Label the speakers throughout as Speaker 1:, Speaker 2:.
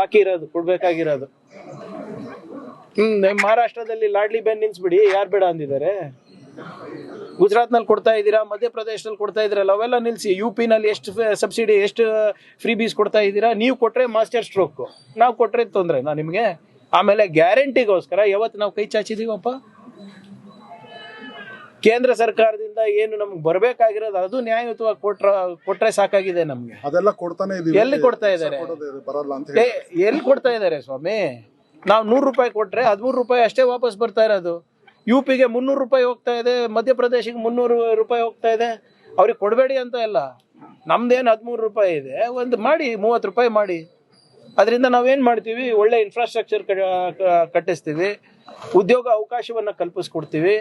Speaker 1: ಬಾಕಿ ಇರೋದು ಕೊಡ್ಬೇಕಾಗಿರೋದು. ಮಹಾರಾಷ್ಟ್ರದಲ್ಲಿ ಲಾಡ್ಲಿ ಬೆನ್ ನಿಲ್ಸ್ಬಿಡಿ, ಯಾರು ಬೇಡ ಅಂದಿದ್ದಾರೆ? ಗುಜರಾತ್ನಲ್ಲಿ ಕೊಡ್ತಾ ಇದ್ದೀರಾ, ಮಧ್ಯಪ್ರದೇಶದಲ್ಲಿ ಕೊಡ್ತಾ ಇದ್ದೀರಲ್ಲ, ಅವೆಲ್ಲ ನಿಲ್ಲಿಸಿ. UP-ನಲ್ಲಿ ಎಷ್ಟು ಸಬ್ಸಿಡಿ, ಎಷ್ಟು ಫ್ರೀ ಬೀಸ್ ಕೊಡ್ತಾ ಇದ್ದೀರಾ? ನೀವು ಕೊಟ್ರೆ ಮಾಸ್ಟರ್ ಸ್ಟ್ರೋಕ್, ನಾವು ಕೊಟ್ರೆ ತೊಂದ್ರೆನಾ ನಿಮಗೆ? ಆಮೇಲೆ ಗ್ಯಾರಂಟಿಗೋಸ್ಕರ ಯಾವತ್ತು ನಾವು ಕೈ ಚಾಚಿದೀವಪ್ಪ? ಕೇಂದ್ರ ಸರ್ಕಾರದಿಂದ ಏನು ನಮ್ಗೆ ಬರ್ಬೇಕಾಗಿರೋದು ಅದು ನ್ಯಾಯಯುತವಾಗಿ ಕೊಟ್ರೆ ಸಾಕಾಗಿದೆ ನಮ್ಗೆ.
Speaker 2: ಅದೆಲ್ಲ ಕೊಡ್ತಾನೆ ಇದೀವಿ.
Speaker 1: ಎಲ್ಲಿ ಕೊಡ್ತಾ ಇದ್ದಾರೆ? ಎಲ್ಲಿ ಕೊಡ್ತಾ ಇದ್ದಾರೆ ಸ್ವಾಮಿ? ನಾವು 100 ರೂಪಾಯಿ ಕೊಟ್ರೆ 13 ರೂಪಾಯಿ ಅಷ್ಟೇ ವಾಪಸ್ ಬರ್ತಾ ಇರೋದು. UP-ಗೆ 300 ರೂಪಾಯಿ ಹೋಗ್ತಾ ಇದೆ, ಮಧ್ಯಪ್ರದೇಶಕ್ಕೆ 300 ರೂಪಾಯಿ ಹೋಗ್ತಾ ಇದೆ. ಅವ್ರಿಗೆ ಕೊಡಬೇಡಿ ಅಂತ ಇಲ್ಲ, ನಮ್ದೇನು 13 ರೂಪಾಯಿ ಇದೆ, ಒಂದು ಮಾಡಿ 30 ರೂಪಾಯಿ ಮಾಡಿ. ಅದರಿಂದ ನಾವೇನು ಮಾಡ್ತೀವಿ? ಒಳ್ಳೆ ಇನ್ಫ್ರಾಸ್ಟ್ರಕ್ಚರ್ ಕಟ್ಟಿಸ್ತೀವಿ, ಉದ್ಯೋಗ ಅವಕಾಶವನ್ನು ಕಲ್ಪಿಸ್ಕೊಡ್ತೀವಿ.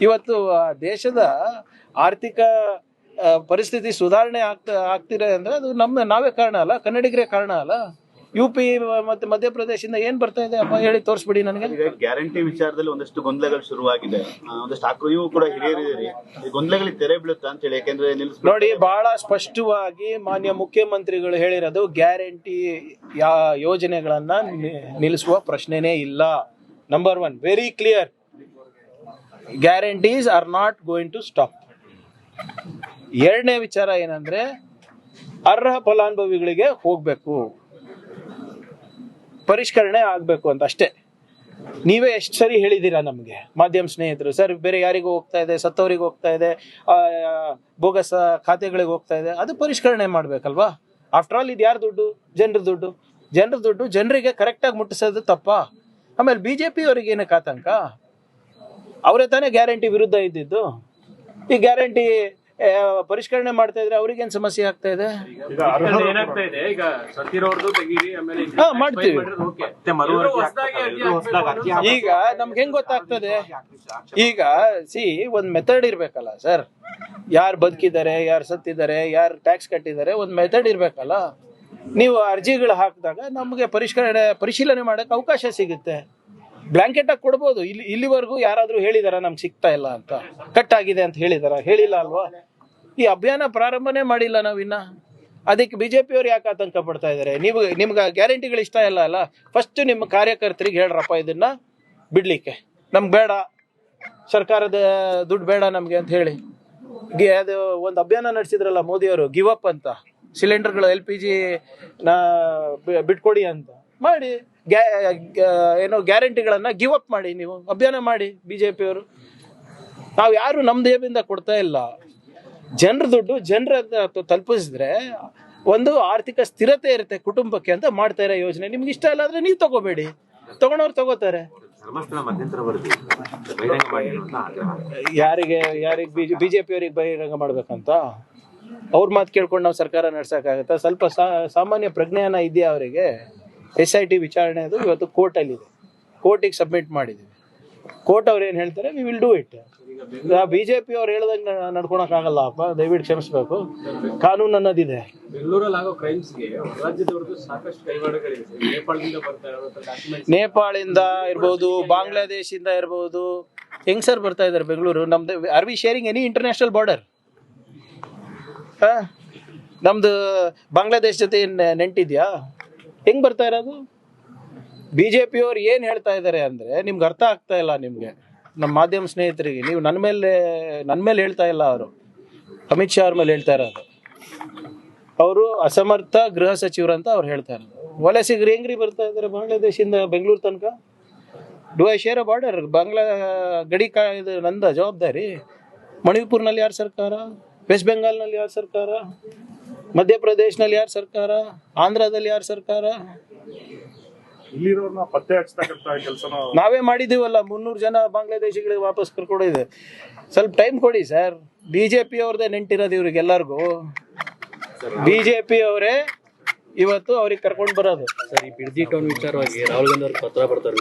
Speaker 1: ಇವತ್ತು ದೇಶದ ಆರ್ಥಿಕ ಪರಿಸ್ಥಿತಿ ಸುಧಾರಣೆ ಆಗ್ತಿದೆ ಅಂದ್ರೆ ಅದು ನಾವೇ ಕಾರಣ ಅಲ್ಲ, ಕನ್ನಡಿಗರೇ ಕಾರಣ ಅಲ್ಲ. UP ಮತ್ತೆ ಮಧ್ಯಪ್ರದೇಶದಿಂದ ಏನ್ ಬರ್ತಾ ಇದೆ ಅಪ್ಪ ಹೇಳಿ ತೋರಿಸ್ಬಿಡಿ ನನಗೆ.
Speaker 3: ಗ್ಯಾರಂಟಿ ವಿಚಾರದಲ್ಲಿ ಒಂದಷ್ಟು ಗೊಂದಲಗಳು ಶುರುವಾಗಿದೆ, ಒಂದಷ್ಟು ನೀವು ಕೂಡ ಹಿರಿಯರಿದ್ದೀರಿ, ಗೊಂದಲಗಳಿಗೆ ತೆರೆ ಬೀಳುತ್ತಾ ಅಂತ ಹೇಳಿ. ಯಾಕೆಂದ್ರೆ
Speaker 1: ನೋಡಿ, ಬಹಳ ಸ್ಪಷ್ಟವಾಗಿ ಮಾನ್ಯ ಮುಖ್ಯಮಂತ್ರಿಗಳು ಹೇಳಿರೋದು, ಗ್ಯಾರಂಟಿ ಯೋಜನೆಗಳನ್ನ ನಿಲ್ಲಿಸುವ ಪ್ರಶ್ನೆನೇ ಇಲ್ಲ. Number 1 very clear, guarantees are not going to stop. ಎರಡನೇ ವಿಚಾರ ಏನಂದ್ರೆ, ಅರ್ಹ ಫಲಾನುಭವಿಗಳಿಗೆ ಹೋಗ್ಬೇಕು, ಪರಿಷ್ಕರಣೆ ಆಗ್ಬೇಕು ಅಂತ ಅಷ್ಟೇ. ನೀವೇ ಎಷ್ಟು ಸರಿ ಹೇಳಿದ್ದೀರಾ ನಮಗೆ, ಮಾಧ್ಯಮ ಸ್ನೇಹಿತರು, ಸರ್ ಬೇರೆ ಯಾರಿಗೂ ಹೋಗ್ತಾ ಇದೆ, ಸತ್ತವರಿಗೆ ಹೋಗ್ತಾ ಇದೆ, ಬೋಗಸ್ ಖಾತೆಗಳಿಗೆ ಹೋಗ್ತಾ ಇದೆ, ಅದು ಪರಿಷ್ಕರಣೆ ಮಾಡ್ಬೇಕಲ್ವಾ? ಆಫ್ಟರ್ ಆಲ್ ಇದು ಯಾರು ದುಡ್ಡು? ಜನರ ದುಡ್ಡು. ಜನರ ದುಡ್ಡು ಜನರಿಗೆ ಕರೆಕ್ಟಾಗಿ ಮುಟ್ಟಿಸೋದು ತಪ್ಪ? ಆಮೇಲೆ BJP ಅವರಿಗೆ ಏನಕ್ಕೆ ಆತಂಕ? ಅವರೇ ತಾನೇ ಗ್ಯಾರಂಟಿ ವಿರುದ್ಧ ಇದ್ದಿದ್ದು. ಈ ಗ್ಯಾರಂಟಿ ಪರಿಷ್ಕರಣೆ ಮಾಡ್ತಾ ಇದ್ರೆ ಅವ್ರಿಗೇನ್ ಸಮಸ್ಯೆ ಆಗ್ತಾ ಇದೆ? ಮಾಡ್ತೀವಿ. ಈಗ ನಮ್ಗೆ ಹೆಂಗ್ ಗೊತ್ತಾಗ್ತದೆ? ಈಗ ಒಂದ್ ಮೆಥಡ್ ಇರ್ಬೇಕಲ್ಲ ಸರ್. ಯಾರು ಬದುಕಿದ್ದಾರೆ, ಯಾರು ಸತ್ತಿದ್ದಾರೆ, ಯಾರು ಟ್ಯಾಕ್ಸ್ ಕಟ್ಟಿದ್ದಾರೆ, ಒಂದ್ ಮೆಥಡ್ ಇರ್ಬೇಕಲ್ಲ. ನೀವು ಅರ್ಜಿಗಳು ಹಾಕಿದಾಗ ನಮ್ಗೆ ಪರಿಶೀಲನೆ ಮಾಡಕ್ ಅವಕಾಶ ಸಿಗುತ್ತೆ. ಬ್ಲಾಂಕೆಟ್ ಆಗಿ ಕೊಡ್ಬೋದು. ಇಲ್ಲಿವರೆಗೂ ಯಾರಾದ್ರೂ ಹೇಳಿದಾರ ನಮ್ಗೆ ಸಿಗ್ತಾ ಇಲ್ಲ ಅಂತ, ಕಟ್ ಆಗಿದೆ ಅಂತ ಹೇಳಿಲ್ಲ ಅಲ್ವಾ? ಈ ಅಭಿಯಾನ ಪ್ರಾರಂಭನೇ ಮಾಡಿಲ್ಲ ನಾವಿನ್ನ. ಅದಕ್ಕೆ BJP ಅವ್ರು ಯಾಕೆ ಆತಂಕ ಪಡ್ತಾ ಇದ್ದಾರೆ? ನಿಮ್ಗೆ ಗ್ಯಾರಂಟಿಗಳು ಇಷ್ಟ ಇಲ್ಲ ಅಲ್ಲ, ಫಸ್ಟ್ ನಿಮ್ಮ ಕಾರ್ಯಕರ್ತರಿಗೆ ಹೇಳ್ರಪ್ಪ ಇದನ್ನ ಬಿಡ್ಲಿಕ್ಕೆ, ನಮ್ಗೆ ಬೇಡ, ಸರ್ಕಾರದ ದುಡ್ಡು ಬೇಡ ನಮ್ಗೆ ಅಂತ ಹೇಳಿ. ಅದು ಒಂದು ಅಭಿಯಾನ ನಡೆಸಿದ್ರಲ್ಲ ಮೋದಿಯವರು, ಗಿವ್ ಅಪ್ ಅಂತ, ಸಿಲಿಂಡರ್ಗಳು LPG ಬಿಟ್ಕೊಡಿ ಅಂತ ಮಾಡಿ, ಏನೋ ಗ್ಯಾರಂಟಿಗಳನ್ನ ಗಿವ್ ಅಪ್ ಮಾಡಿ, ನೀವು ಅಭಿಯಾನ ಮಾಡಿ BJP ಅವರು. ನಾವು ಯಾರು ನಮ್ಮ ದೇಹದಿಂದ ಕೊಡ್ತಾ ಇಲ್ಲ. ಜನರ ದುಡ್ಡು ಜನರ ತಲುಪಿಸಿದ್ರೆ ಒಂದು ಆರ್ಥಿಕ ಸ್ಥಿರತೆ ಇರುತ್ತೆ ಕುಟುಂಬಕ್ಕೆ ಅಂತ ಮಾಡ್ತಾ ಇರೋ ಯೋಜನೆ. ನಿಮ್ಗೆ ಇಷ್ಟ ಇಲ್ಲ ಅಂದ್ರೆ ನೀವು ತಗೋಬೇಡಿ, ತಗೊಂಡವ್ರು ತಗೋತಾರೆ. ಯಾರಿಗೆ BJP ಅವರಿಗೆ ಬಹಿರಂಗ ಮಾಡ್ಬೇಕಂತ ಅವ್ರ ಮಾತು ಕೇಳ್ಕೊಂಡು ನಾವು ಸರ್ಕಾರ ನಡ್ಸಕ್ಕಾಗತ್ತಾ? ಸ್ವಲ್ಪ ಸಾಮಾನ್ಯ ಪ್ರಜ್ಞಾನ ಇದೆಯಾ ಅವರಿಗೆ? SIT ವಿಚಾರಣೆ ಅದು ಇವತ್ತು ಕೋರ್ಟಲ್ಲಿದೆ, ಕೋರ್ಟಿಗೆ ಸಬ್ಮಿಟ್ ಮಾಡಿದ್ದೀವಿ. ಕೋರ್ಟ್ ಅವ್ರು ಏನು ಹೇಳ್ತಾರೆ, we will do it. BJP ಅವ್ರು ಹೇಳ್ದಂಗೆ ನಡ್ಕೊಳಕ್ಕಾಗಲ್ಲ ಅಪ್ಪ, ದಯವಿಟ್ಟು ಕ್ಷಮಿಸ್ಬೇಕು. ಕಾನೂನು ಅನ್ನೋದಿದೆ. ನೇಪಾಳದಿಂದ ಇರ್ಬೋದು, ಬಾಂಗ್ಲಾದೇಶಿಂದ ಇರ್ಬೋದು, ಹೆಂಗ್ ಸರ್ ಬರ್ತಾ ಇದಾರೆ ಬೆಂಗಳೂರು? ನಮ್ದು are we sharing any international border? ನಮ್ದು ಬಾಂಗ್ಲಾದೇಶ ಜೊತೆ ನೆಂಟಿದ್ಯಾ? ಹೆಂಗ್ ಬರ್ತಾ ಇರೋದು? BJP ಅವ್ರು ಏನ್ ಹೇಳ್ತಾ ಇದ್ದಾರೆ ಅಂದ್ರೆ ನಿಮ್ಗೆ ಅರ್ಥ ಆಗ್ತಾ ಇಲ್ಲ. ನಿಮ್ಗೆ, ನಮ್ಮ ಮಾಧ್ಯಮ ಸ್ನೇಹಿತರಿಗೆ, ನೀವು ನನ್ನ ಮೇಲೆ ಹೇಳ್ತಾ ಇಲ್ಲ, ಅವರು ಅಮಿತ್ ಶಾ ಅವ್ರ ಮೇಲೆ ಹೇಳ್ತಾ ಇರೋದು. ಅವರು ಅಸಮರ್ಥ ಗೃಹ ಸಚಿವರು ಅಂತ ಅವ್ರು ಹೇಳ್ತಾ ಇರೋದು. ವಲಸಿಗರು ಹೆಂಗ್ರಿ ಬರ್ತಾ ಇದ್ದಾರೆ ಬಾಂಗ್ಲಾದೇಶಿಂದ ಬೆಂಗಳೂರು ತನಕ? Do I share a border? Bangla ಗಡಿ ಇದು ನಂದ ಜವಾಬ್ದಾರಿ. ಮಣಿಪುರ್ನಲ್ಲಿ ಯಾರು ಸರ್ಕಾರ? ವೆಸ್ಟ್ ಬೆಂಗಾಲ್ನಲ್ಲಿ ಯಾರು ಸರ್ಕಾರ? ಮಧ್ಯಪ್ರದೇಶನಲ್ಲಿ ಯಾರು ಸರ್ಕಾರ? ಆಂಧ್ರದಲ್ಲಿ ಯಾರು ಸರ್ಕಾರ?
Speaker 2: ಇಲ್ಲಿರೋರ್ನ ಪತ್ತೆ ಹಚ್ಚತಕ್ಕಂತ ಕೆಲಸ
Speaker 1: ನಾವೇ ಮಾಡಿದೀವಲ್ಲ. 300 ಜನ ಬಾಂಗ್ಲಾದೇಶಿಗಳಿಗೆ ವಾಪಸ್ ಕರ್ಕೊಡಿದೆ. ಸ್ವಲ್ಪ ಟೈಮ್ ಕೊಡಿ ಸರ್. BJP ಅವ್ರದೇ ನೆಂಟಿರೋದು ಇವ್ರಿಗೆಲ್ಲರಿಗೂ. BJP ಅವರೇ ಇವತ್ತು ಅವ್ರಿಗೆ ಕರ್ಕೊಂಡು ಬರೋದು.
Speaker 4: ಸರ್, ಈ ಬಿಡ್ದಿ ಟೌನ್ ವಿಚಾರವಾಗಿ ರಾಹುಲ್ ಗಾಂಧಿ ಅವ್ರಿಗೆ ಪತ್ರ ಬರ್ತಾರೆ,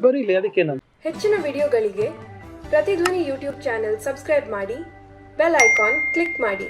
Speaker 1: ಬರೀಲಿ. ಅದಕ್ಕೆ
Speaker 5: ಹೆಚ್ಚಿನ ವಿಡಿಯೋಗಳಿಗೆ ಪ್ರತಿಧ್ವನಿ ಯೂಟ್ಯೂಬ್ ಚಾನೆಲ್ ಸಬ್ಸ್ಕ್ರೈಬ್ ಮಾಡಿ, ಬೆಲ್ ಐಕಾನ್ ಕ್ಲಿಕ್ ಮಾಡಿ.